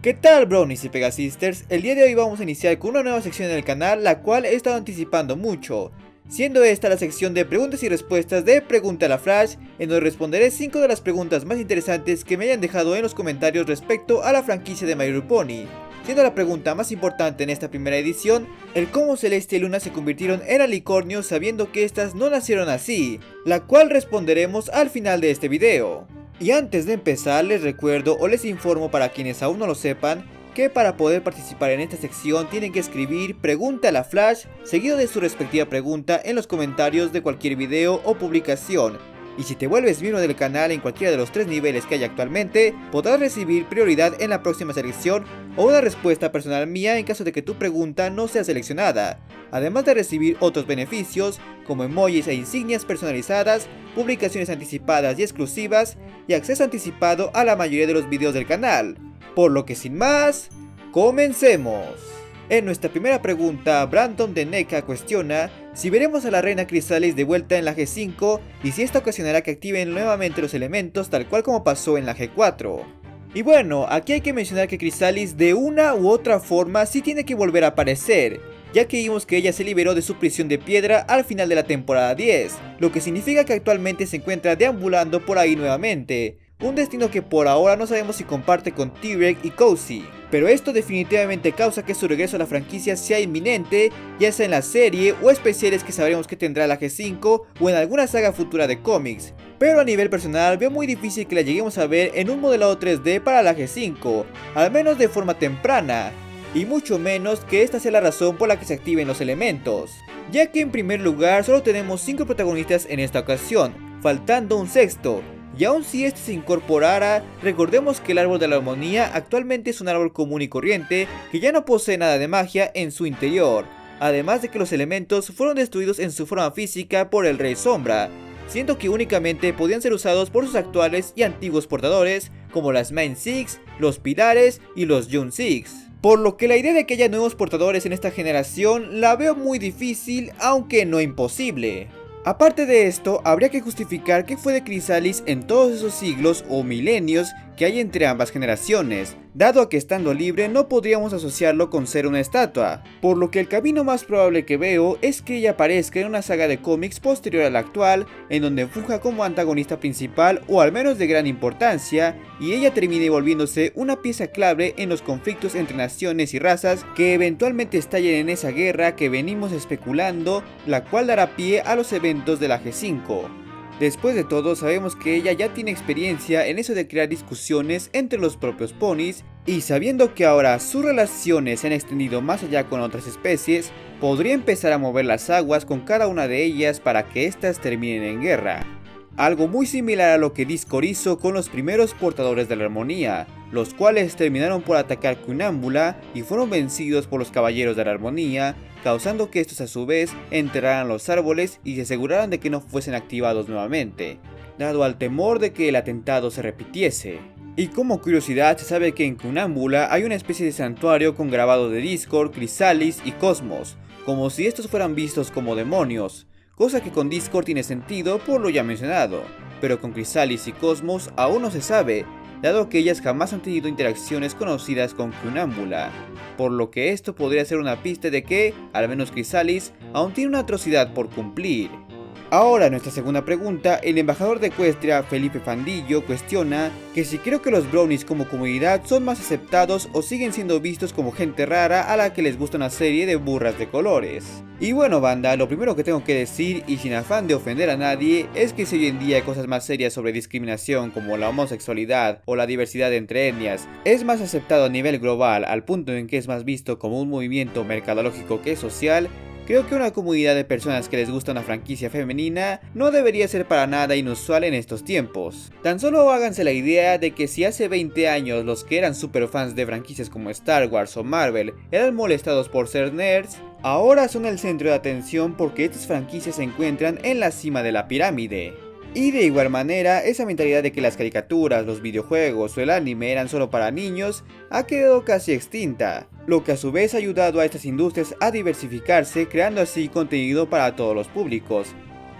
¿Qué tal, brownies y pegasisters? El día de hoy vamos a iniciar con una nueva sección en el canal, la cual he estado anticipando mucho, siendo esta la sección de preguntas y respuestas de Pregunta a la Flash, en donde responderé 5 de las preguntas más interesantes que me hayan dejado en los comentarios respecto a la franquicia de My Little Pony. Siendo la pregunta más importante en esta primera edición, el cómo Celeste y Luna se convirtieron en alicornios sabiendo que estas no nacieron así, la cual responderemos al final de este video. Y antes de empezar les recuerdo o les informo para quienes aún no lo sepan, que para poder participar en esta sección tienen que escribir Pregunta a la Flash seguido de su respectiva pregunta en los comentarios de cualquier video o publicación. Y si te vuelves miembro del canal en cualquiera de los 3 niveles que hay actualmente, podrás recibir prioridad en la próxima selección o una respuesta personal mía en caso de que tu pregunta no sea seleccionada, además de recibir otros beneficios como emojis e insignias personalizadas, publicaciones anticipadas y exclusivas y acceso anticipado a la mayoría de los videos del canal. Por lo que sin más, comencemos. En nuestra primera pregunta, Brandon de NECA cuestiona si veremos a la reina Chrysalis de vuelta en la G5 y si esto ocasionará que activen nuevamente los elementos tal cual como pasó en la G4. Y bueno, aquí hay que mencionar que Chrysalis de una u otra forma sí tiene que volver a aparecer, ya que vimos que ella se liberó de su prisión de piedra al final de la temporada 10, lo que significa que actualmente se encuentra deambulando por ahí nuevamente. Un destino que por ahora no sabemos si comparte con T-Rex y Cozy, pero esto definitivamente causa que su regreso a la franquicia sea inminente, ya sea en la serie o especiales que sabremos que tendrá la G5 o en alguna saga futura de cómics. Pero a nivel personal veo muy difícil que la lleguemos a ver en un modelado 3D para la G5, al menos de forma temprana, y mucho menos que esta sea la razón por la que se activen los elementos, ya que en primer lugar solo tenemos 5 protagonistas en esta ocasión, faltando un sexto. Y aun si este se incorporara, recordemos que el árbol de la armonía actualmente es un árbol común y corriente que ya no posee nada de magia en su interior, además de que los elementos fueron destruidos en su forma física por el Rey Sombra, siendo que únicamente podían ser usados por sus actuales y antiguos portadores como las Main Six, los Pilares y los Young Six. Por lo que la idea de que haya nuevos portadores en esta generación la veo muy difícil, aunque no imposible. Aparte de esto, habría que justificar qué fue de Chrysalis en todos esos siglos o milenios que hay entre ambas generaciones, dado a que estando libre no podríamos asociarlo con ser una estatua, por lo que el camino más probable que veo es que ella aparezca en una saga de cómics posterior a la actual, en donde funja como antagonista principal o al menos de gran importancia, y ella termine volviéndose una pieza clave en los conflictos entre naciones y razas que eventualmente estallen en esa guerra que venimos especulando, la cual dará pie a los eventos de la G5. Después de todo, sabemos que ella ya tiene experiencia en eso de crear discusiones entre los propios ponis, y sabiendo que ahora sus relaciones se han extendido más allá con otras especies, podría empezar a mover las aguas con cada una de ellas para que éstas terminen en guerra. Algo muy similar a lo que Discord hizo con los primeros portadores de la armonía, los cuales terminaron por atacar Cunámbula y fueron vencidos por los caballeros de la armonía, causando que estos a su vez enterraran los árboles y se aseguraran de que no fuesen activados nuevamente, dado al temor de que el atentado se repitiese. Y como curiosidad, se sabe que en Cunámbula hay una especie de santuario con grabado de Discord, Chrysalis y Cosmos, como si estos fueran vistos como demonios, cosa que con Discord tiene sentido por lo ya mencionado, pero con Chrysalis y Cosmos aún no se sabe, dado que ellas jamás han tenido interacciones conocidas con Cunámbula, por lo que esto podría ser una pista de que, al menos Chrysalis, aún tiene una atrocidad por cumplir. Ahora, nuestra segunda pregunta, el embajador de Equestria, Felipe Fandillo, cuestiona que si creo que los brownies como comunidad son más aceptados o siguen siendo vistos como gente rara a la que les gusta una serie de burras de colores. Y bueno banda, lo primero que tengo que decir, y sin afán de ofender a nadie, es que si hoy en día hay cosas más serias sobre discriminación como la homosexualidad o la diversidad entre etnias, es más aceptado a nivel global al punto en que es más visto como un movimiento mercadológico que social, creo que una comunidad de personas que les gusta una franquicia femenina no debería ser para nada inusual en estos tiempos. Tan solo háganse la idea de que si hace 20 años los que eran super fans de franquicias como Star Wars o Marvel eran molestados por ser nerds, ahora son el centro de atención porque estas franquicias se encuentran en la cima de la pirámide. Y de igual manera, esa mentalidad de que las caricaturas, los videojuegos o el anime eran solo para niños ha quedado casi extinta, lo que a su vez ha ayudado a estas industrias a diversificarse, creando así contenido para todos los públicos.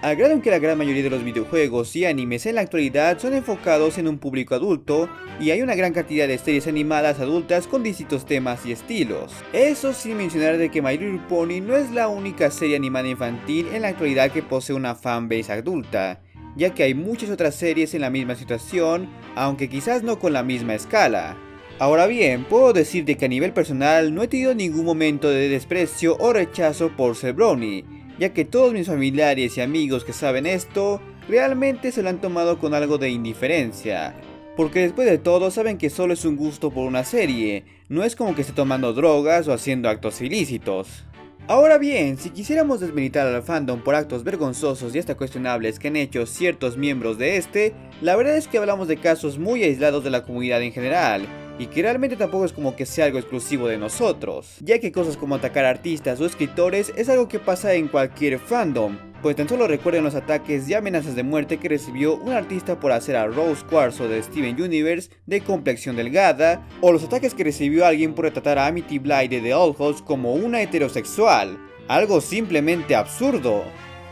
al grado en que la gran mayoría de los videojuegos y animes en la actualidad son enfocados en un público adulto y hay una gran cantidad de series animadas adultas con distintos temas y estilos. Eso sin mencionar de que My Little Pony no es la única serie animada infantil en la actualidad que posee una fanbase adulta, ya que hay muchas otras series en la misma situación, aunque quizás no con la misma escala. Ahora bien, puedo decir de que a nivel personal no he tenido ningún momento de desprecio o rechazo por ser brony, ya que todos mis familiares y amigos que saben esto, realmente se lo han tomado con algo de indiferencia. Porque después de todo saben que solo es un gusto por una serie, no es como que esté tomando drogas o haciendo actos ilícitos. Ahora bien, si quisiéramos desmilitar al fandom por actos vergonzosos y hasta cuestionables que han hecho ciertos miembros de este, la verdad es que hablamos de casos muy aislados de la comunidad en general, y que realmente tampoco es como que sea algo exclusivo de nosotros, ya que cosas como atacar a artistas o escritores es algo que pasa en cualquier fandom, pues tan solo recuerden los ataques y amenazas de muerte que recibió un artista por hacer a Rose Cuarzo de Steven Universe de complexión delgada, o los ataques que recibió alguien por retratar a Amity Blythe de The Old House como una heterosexual, algo simplemente absurdo.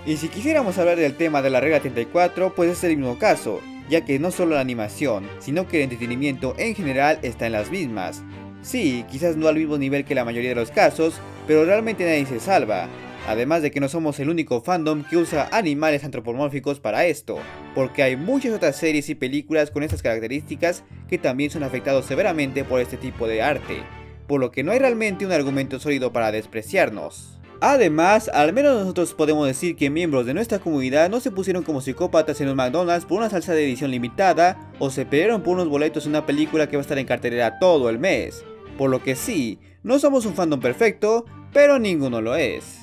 Y si quisiéramos hablar del tema de la regla 34, pues es el mismo caso, ya que no solo la animación, sino que el entretenimiento en general está en las mismas. Sí, quizás no al mismo nivel que la mayoría de los casos, pero realmente nadie se salva. Además de que no somos el único fandom que usa animales antropomórficos para esto, porque hay muchas otras series y películas con estas características que también son afectados severamente por este tipo de arte, por lo que no hay realmente un argumento sólido para despreciarnos. Además, al menos nosotros podemos decir que miembros de nuestra comunidad no se pusieron como psicópatas en un McDonald's por una salsa de edición limitada o se pelearon por unos boletos en una película que va a estar en cartelera todo el mes. Por lo que sí, no somos un fandom perfecto, pero ninguno lo es.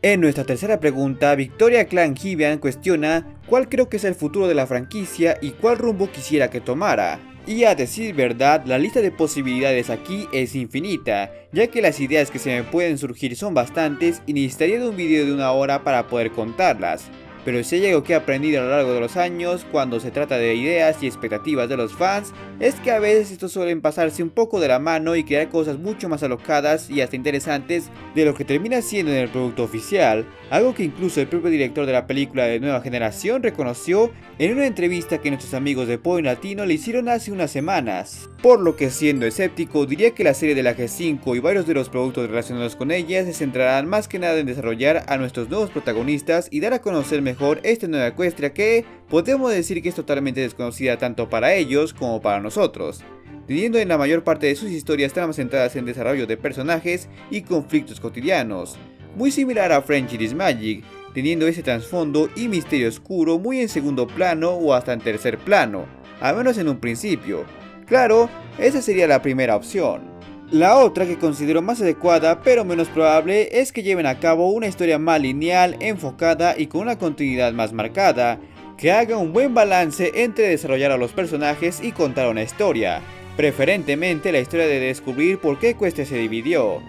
En nuestra tercera pregunta, Victoria Clan Hibian cuestiona cuál creo que es el futuro de la franquicia y cuál rumbo quisiera que tomara. Y a decir verdad, la lista de posibilidades aquí es infinita, ya que las ideas que se me pueden surgir son bastantes y necesitaría de un video de 1 hora para poder contarlas. Pero si hay algo que he aprendido a lo largo de los años cuando se trata de ideas y expectativas de los fans, es que a veces estos suelen pasarse un poco de la mano y crear cosas mucho más alocadas y hasta interesantes de lo que termina siendo en el producto oficial, algo que incluso el propio director de la película de Nueva Generación reconoció en una entrevista que nuestros amigos de Point Latino le hicieron hace unas semanas. Por lo que, siendo escéptico, diría que la serie de la G5 y varios de los productos relacionados con ella se centrarán más que nada en desarrollar a nuestros nuevos protagonistas y dar a conocer mejor esta nueva Equestria que podemos decir que es totalmente desconocida tanto para ellos como para nosotros, teniendo en la mayor parte de sus historias tramas centradas en desarrollo de personajes y conflictos cotidianos, muy similar a Friendship is Magic, teniendo ese trasfondo y misterio oscuro muy en segundo plano o hasta en tercer plano, al menos en un principio. Claro, esa sería la primera opción. La otra que considero más adecuada pero menos probable es que lleven a cabo una historia más lineal, enfocada y con una continuidad más marcada, que haga un buen balance entre desarrollar a los personajes y contar una historia, preferentemente la historia de descubrir por qué Equestria se dividió.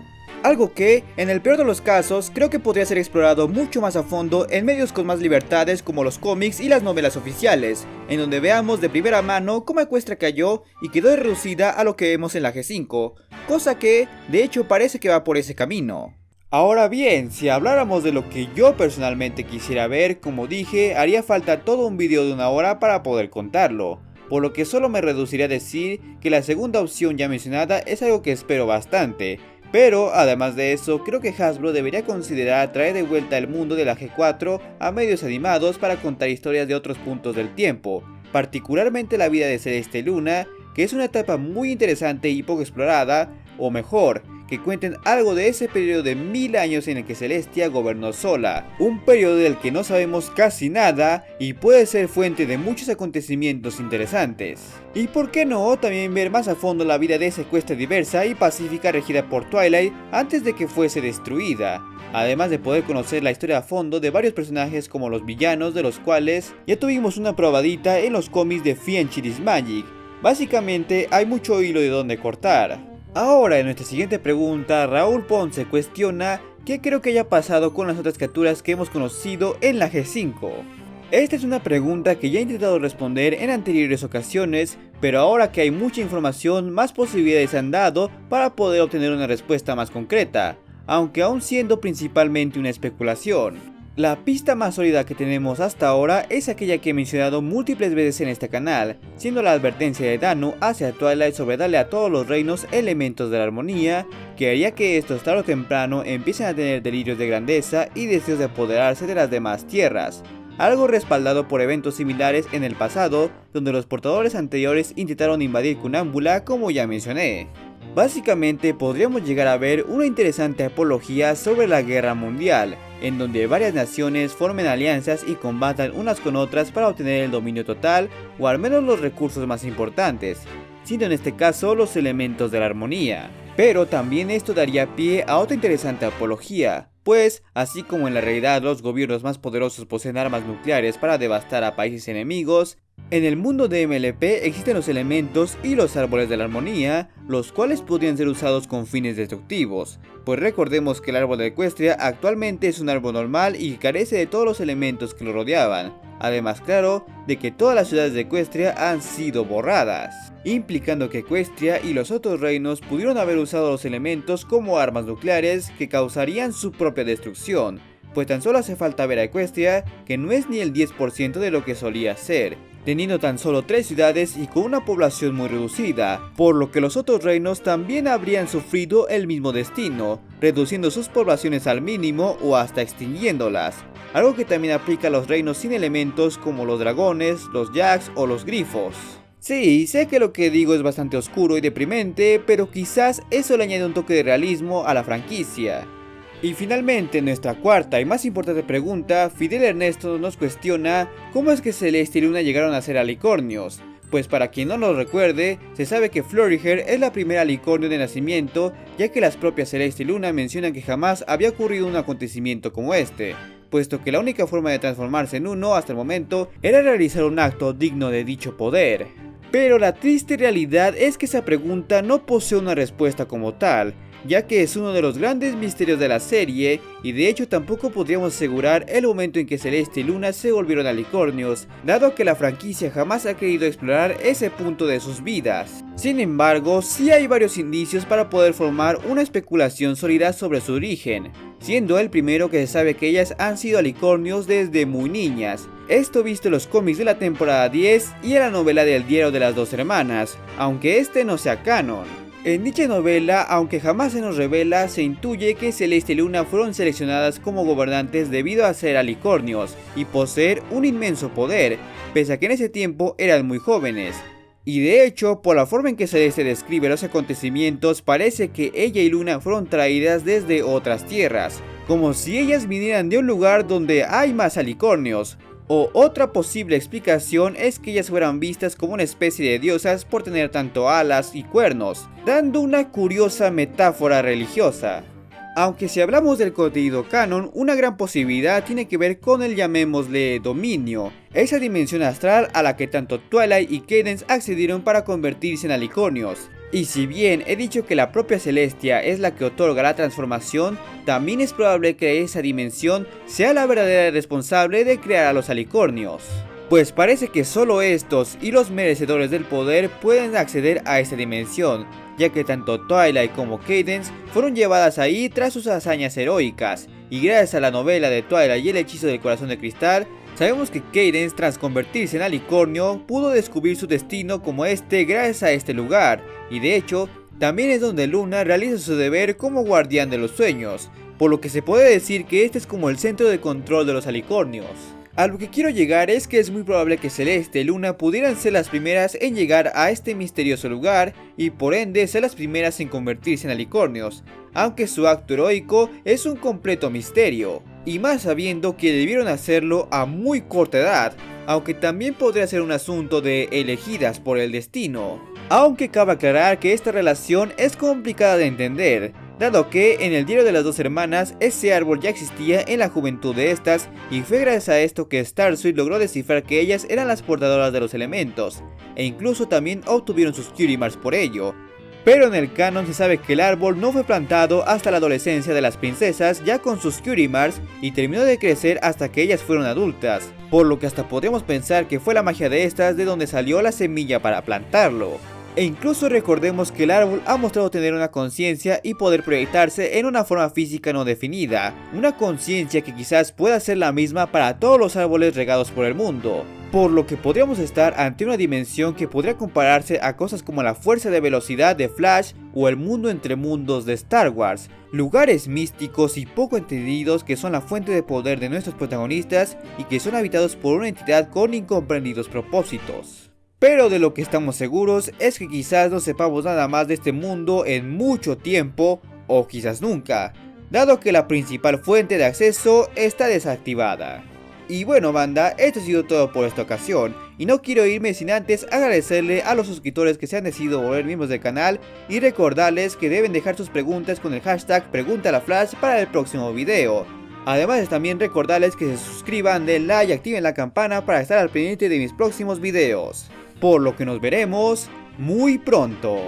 Algo que, en el peor de los casos, creo que podría ser explorado mucho más a fondo en medios con más libertades como los cómics y las novelas oficiales, en donde veamos de primera mano cómo Equestria cayó y quedó reducida a lo que vemos en la G5, cosa que, de hecho, parece que va por ese camino. Ahora bien, si habláramos de lo que yo personalmente quisiera ver, como dije, haría falta todo un video de 1 hora para poder contarlo, por lo que solo me reduciría a decir que la segunda opción ya mencionada es algo que espero bastante. Pero, además de eso, creo que Hasbro debería considerar traer de vuelta el mundo de la G4 a medios animados para contar historias de otros puntos del tiempo, particularmente la vida de Celeste Luna, que es una etapa muy interesante y poco explorada, o mejor, que cuenten algo de ese periodo de 1000 años en el que Celestia gobernó sola, un periodo del que no sabemos casi nada y puede ser fuente de muchos acontecimientos interesantes. Y por qué no también ver más a fondo la vida de esa Equestria diversa y pacífica regida por Twilight antes de que fuese destruida, además de poder conocer la historia a fondo de varios personajes como los villanos, de los cuales ya tuvimos una probadita en los cómics de Friendship is Magic. Básicamente hay mucho hilo de donde cortar. Ahora, en nuestra siguiente pregunta, Raúl Ponce cuestiona qué creo que haya pasado con las otras criaturas que hemos conocido en la G5. Esta es una pregunta que ya he intentado responder en anteriores ocasiones, pero ahora que hay mucha información, más posibilidades se han dado para poder obtener una respuesta más concreta, aunque aún siendo principalmente una especulación. La pista más sólida que tenemos hasta ahora es aquella que he mencionado múltiples veces en este canal, siendo la advertencia de Danu hacia Twilight sobre darle a todos los reinos elementos de la armonía, que haría que estos tarde o temprano empiecen a tener delirios de grandeza y deseos de apoderarse de las demás tierras, algo respaldado por eventos similares en el pasado, donde los portadores anteriores intentaron invadir Cunámbula como ya mencioné. Básicamente podríamos llegar a ver una interesante apología sobre la guerra mundial, en donde varias naciones formen alianzas y combatan unas con otras para obtener el dominio total o al menos los recursos más importantes, siendo en este caso los elementos de la armonía. Pero también esto daría pie a otra interesante apología, pues así como en la realidad los gobiernos más poderosos poseen armas nucleares para devastar a países enemigos, en el mundo de MLP existen los elementos y los árboles de la armonía, los cuales podrían ser usados con fines destructivos, pues recordemos que el árbol de Equestria actualmente es un árbol normal y carece de todos los elementos que lo rodeaban, además claro de que todas las ciudades de Equestria han sido borradas, implicando que Equestria y los otros reinos pudieron haber usado los elementos como armas nucleares que causarían su propia destrucción, pues tan solo hace falta ver a Equestria, que no es ni el 10% de lo que solía ser, teniendo tan solo 3 ciudades y con una población muy reducida, por lo que los otros reinos también habrían sufrido el mismo destino, reduciendo sus poblaciones al mínimo o hasta extinguiéndolas, algo que también aplica a los reinos sin elementos como los dragones, los Jax o los grifos. Sí, sé que lo que digo es bastante oscuro y deprimente, pero quizás eso le añade un toque de realismo a la franquicia. Y finalmente, nuestra cuarta y más importante pregunta, Fidel Ernesto nos cuestiona cómo es que Celeste y Luna llegaron a ser alicornios. Pues para quien no lo recuerde, se sabe que Floriger es la primera alicornio de nacimiento, ya que las propias Celeste y Luna mencionan que jamás había ocurrido un acontecimiento como este, puesto que la única forma de transformarse en uno hasta el momento era realizar un acto digno de dicho poder. Pero la triste realidad es que esa pregunta no posee una respuesta como tal, ya que es uno de los grandes misterios de la serie, y de hecho tampoco podríamos asegurar el momento en que Celeste y Luna se volvieron alicornios, dado que la franquicia jamás ha querido explorar ese punto de sus vidas. Sin embargo, sí hay varios indicios para poder formar una especulación sólida sobre su origen, siendo el primero que se sabe que ellas han sido alicornios desde muy niñas, esto visto en los cómics de la temporada 10 y en la novela del diario de las dos hermanas, aunque este no sea canon. En dicha novela, aunque jamás se nos revela, se intuye que Celeste y Luna fueron seleccionadas como gobernantes debido a ser alicornios y poseer un inmenso poder, pese a que en ese tiempo eran muy jóvenes. Y de hecho, por la forma en que Celeste describe los acontecimientos, parece que ella y Luna fueron traídas desde otras tierras, como si ellas vinieran de un lugar donde hay más alicornios. O otra posible explicación es que ellas fueran vistas como una especie de diosas por tener tanto alas y cuernos, dando una curiosa metáfora religiosa. Aunque si hablamos del contenido canon, una gran posibilidad tiene que ver con el llamémosle dominio, esa dimensión astral a la que tanto Twilight y Cadence accedieron para convertirse en alicornios. Y si bien he dicho que la propia Celestia es la que otorga la transformación, también es probable que esa dimensión sea la verdadera responsable de crear a los alicornios, pues parece que solo estos y los merecedores del poder pueden acceder a esa dimensión, ya que tanto Twilight como Cadence fueron llevadas ahí tras sus hazañas heroicas, y gracias a la novela de Twilight y el hechizo del corazón de cristal, sabemos que Cadence, tras convertirse en alicornio, pudo descubrir su destino como este gracias a este lugar, y de hecho, también es donde Luna realiza su deber como guardián de los sueños, por lo que se puede decir que este es como el centro de control de los alicornios. A lo que quiero llegar es que es muy probable que Celeste y Luna pudieran ser las primeras en llegar a este misterioso lugar y por ende ser las primeras en convertirse en alicornios, aunque su acto heroico es un completo misterio, y más sabiendo que debieron hacerlo a muy corta edad, aunque también podría ser un asunto de elegidas por el destino. Aunque cabe aclarar que esta relación es complicada de entender, dado que en el diario de las dos hermanas ese árbol ya existía en la juventud de estas y fue gracias a esto que Starsuit logró descifrar que ellas eran las portadoras de los elementos, e incluso también obtuvieron sus Cutie Marks por ello. Pero en el canon se sabe que el árbol no fue plantado hasta la adolescencia de las princesas ya con sus Cutie Marks y terminó de crecer hasta que ellas fueron adultas, por lo que hasta podríamos pensar que fue la magia de estas de donde salió la semilla para plantarlo. E incluso recordemos que el árbol ha mostrado tener una conciencia y poder proyectarse en una forma física no definida, una conciencia que quizás pueda ser la misma para todos los árboles regados por el mundo, por lo que podríamos estar ante una dimensión que podría compararse a cosas como la fuerza de velocidad de Flash o el mundo entre mundos de Star Wars, lugares místicos y poco entendidos que son la fuente de poder de nuestros protagonistas y que son habitados por una entidad con incomprendidos propósitos. Pero de lo que estamos seguros es que quizás no sepamos nada más de este mundo en mucho tiempo o quizás nunca, dado que la principal fuente de acceso está desactivada. Y bueno banda, esto ha sido todo por esta ocasión, y no quiero irme sin antes agradecerle a los suscriptores que se han decidido volver miembros del canal y recordarles que deben dejar sus preguntas con el hashtag PregúntalaFlash para el próximo video. Además de también recordarles que se suscriban, den like y activen la campana para estar al pendiente de mis próximos videos. Por lo que nos veremos muy pronto.